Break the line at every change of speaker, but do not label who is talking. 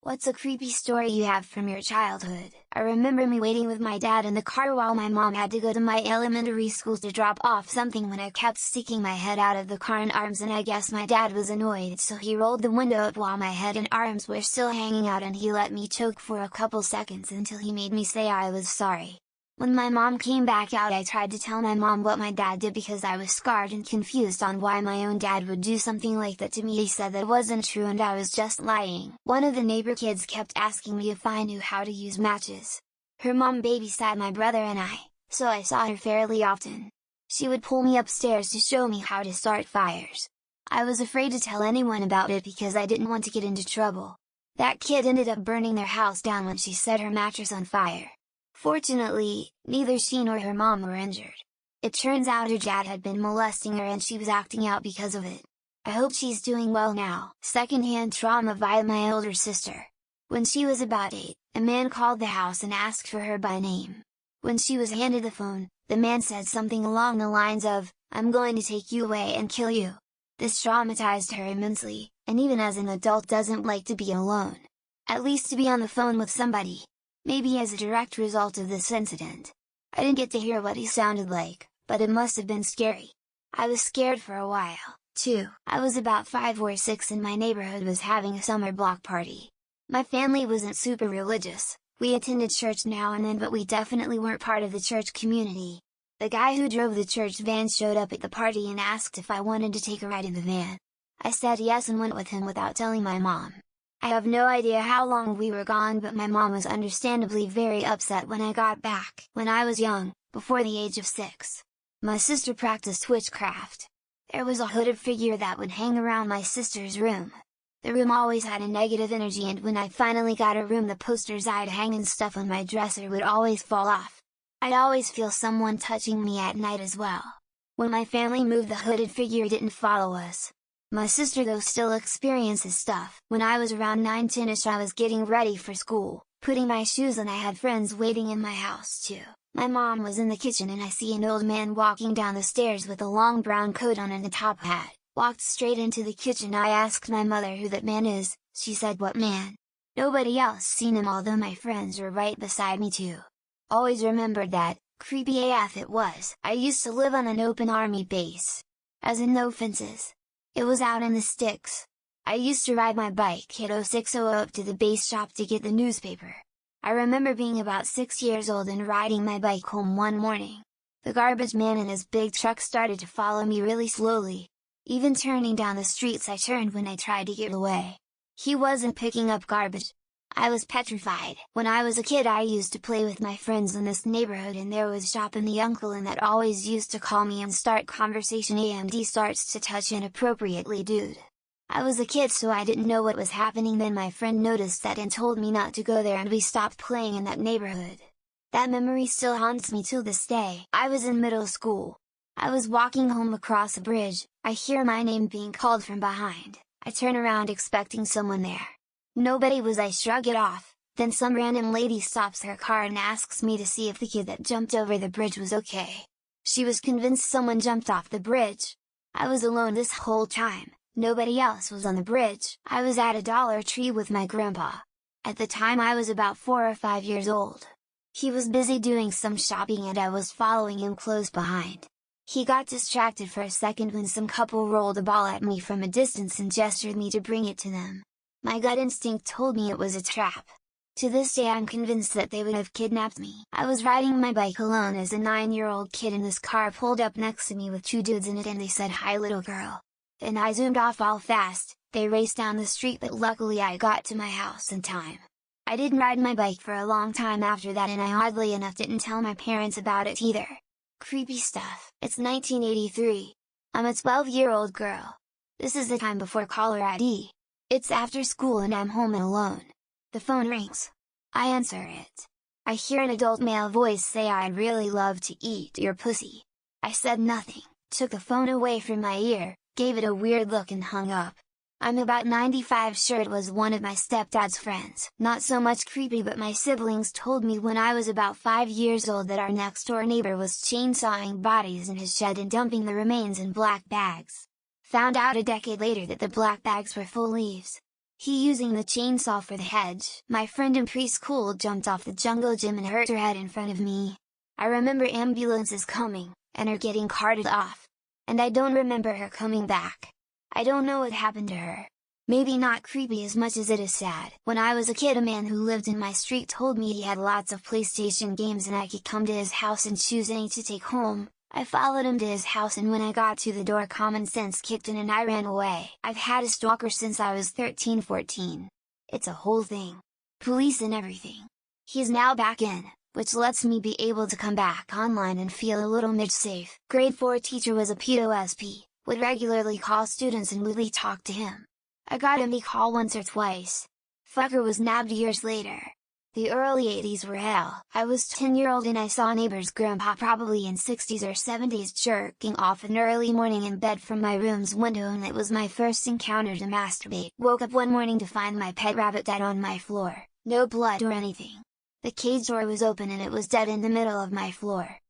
What's a creepy story you have from your childhood? I remember me waiting with my dad in the car while my mom had to go to my elementary school to drop off something when I kept sticking my head out of the car and arms, and I guess my dad was annoyed, so he rolled the window up while my head and arms were still hanging out, and he let me choke for a couple seconds until he made me say I was sorry. When my mom came back out, I tried to tell my mom what my dad did because I was scarred and confused on why my own dad would do something like that to me. He said that wasn't true and I was just lying. One of the neighbor kids kept asking me if I knew how to use matches. Her mom babysat my brother and I, so I saw her fairly often. She would pull me upstairs to show me how to start fires. I was afraid to tell anyone about it because I didn't want to get into trouble. That kid ended up burning their house down when she set her mattress on fire. Fortunately, neither she nor her mom were injured. It turns out her dad had been molesting her and she was acting out because of it. I hope she's doing well now. Secondhand trauma via my older sister. When she was about 8, a man called the house and asked for her by name. When she was handed the phone, the man said something along the lines of, "I'm going to take you away and kill you." This traumatized her immensely, and even as an adult doesn't like to be alone. At least to be on the phone with somebody. Maybe as a direct result of this incident. I didn't get to hear what he sounded like, but it must have been scary. I was scared for a while, too. I was about 5 or 6 and my neighborhood was having a summer block party. My family wasn't super religious, we attended church now and then, but we definitely weren't part of the church community. The guy who drove the church van showed up at the party and asked if I wanted to take a ride in the van. I said yes and went with him without telling my mom. I have no idea how long we were gone, but my mom was understandably very upset when I got back. When I was young, before the age of 6, my sister practiced witchcraft. There was a hooded figure that would hang around my sister's room. The room always had a negative energy, and when I finally got a room, the posters I'd hang and stuff on my dresser would always fall off. I'd always feel someone touching me at night as well. When my family moved, the hooded figure didn't follow us. My sister though still experiences stuff. When I was around 9-10ish, I was getting ready for school, putting my shoes on. I had friends waiting in my house too. My mom was in the kitchen and I see an old man walking down the stairs with a long brown coat on and a top hat. Walked straight into the kitchen. I asked my mother who that man is. She said, "What man?" Nobody else seen him, although my friends were right beside me too. Always remembered that, creepy AF it was. I used to live on an open army base. As in no fences. It was out in the sticks. I used to ride my bike at 0600 up to the base shop to get the newspaper. I remember being about 6 years old and riding my bike home one morning. The garbage man in his big truck started to follow me really slowly. Even turning down the streets I turned when I tried to get away. He wasn't picking up garbage. I was petrified. When I was a kid, I used to play with my friends in this neighborhood, and there was Shop and the uncle and that always used to call me and start conversation. AMD starts to touch inappropriately, dude. I was a kid, so I didn't know what was happening. Then my friend noticed that and told me not to go there, and we stopped playing in that neighborhood. That memory still haunts me till this day. I was in middle school. I was walking home across a bridge. I hear my name being called from behind. I turn around expecting someone there. Nobody was. I shrug it off. Then some random lady stops her car and asks me to see if the kid that jumped over the bridge was okay. She was convinced someone jumped off the bridge. I was alone this whole time, nobody else was on the bridge. I was at a Dollar Tree with my grandpa. At the time I was about 4 or 5 years old. He was busy doing some shopping and I was following him close behind. He got distracted for a second when some couple rolled a ball at me from a distance and gestured me to bring it to them. My gut instinct told me it was a trap. To this day I'm convinced that they would have kidnapped me. I was riding my bike alone as a 9-year-old kid, and this car pulled up next to me with 2 dudes in it and they said, "Hi little girl." And I zoomed off all fast. They raced down the street, but luckily I got to my house in time. I didn't ride my bike for a long time after that, and I oddly enough didn't tell my parents about it either. Creepy stuff. It's 1983. I'm a 12-year-old girl. This is the time before caller ID. It's after school and I'm home and alone. The phone rings. I answer it. I hear an adult male voice say, "I'd really love to eat your pussy." I said nothing, took the phone away from my ear, gave it a weird look and hung up. I'm about 95 sure it was one of my stepdad's friends. Not so much creepy, but my siblings told me when I was about 5 years old that our next door neighbor was chainsawing bodies in his shed and dumping the remains in black bags. Found out a decade later that the black bags were full leaves. He using the chainsaw for the hedge. My friend in preschool jumped off the jungle gym and hurt her head in front of me. I remember ambulances coming, and her getting carted off. And I don't remember her coming back. I don't know what happened to her. Maybe not creepy as much as it is sad. When I was a kid, a man who lived in my street told me he had lots of PlayStation games and I could come to his house and choose any to take home. I followed him to his house, and when I got to the door, common sense kicked in and I ran away. I've had a stalker since I was 13-14. It's a whole thing. Police and everything. He's now back in, which lets me be able to come back online and feel a little more safe. Grade 4 teacher was a pedo-SP, would regularly call students and would talk to him. I got him to call once or twice. Fucker was nabbed years later. The early 80s were hell. I was 10-year-old and I saw a neighbor's grandpa, probably in 60s or 70s, jerking off in early morning in bed from my room's window, and it was my first encounter to masturbate. Woke up one morning to find my pet rabbit dead on my floor, no blood or anything. The cage door was open and it was dead in the middle of my floor.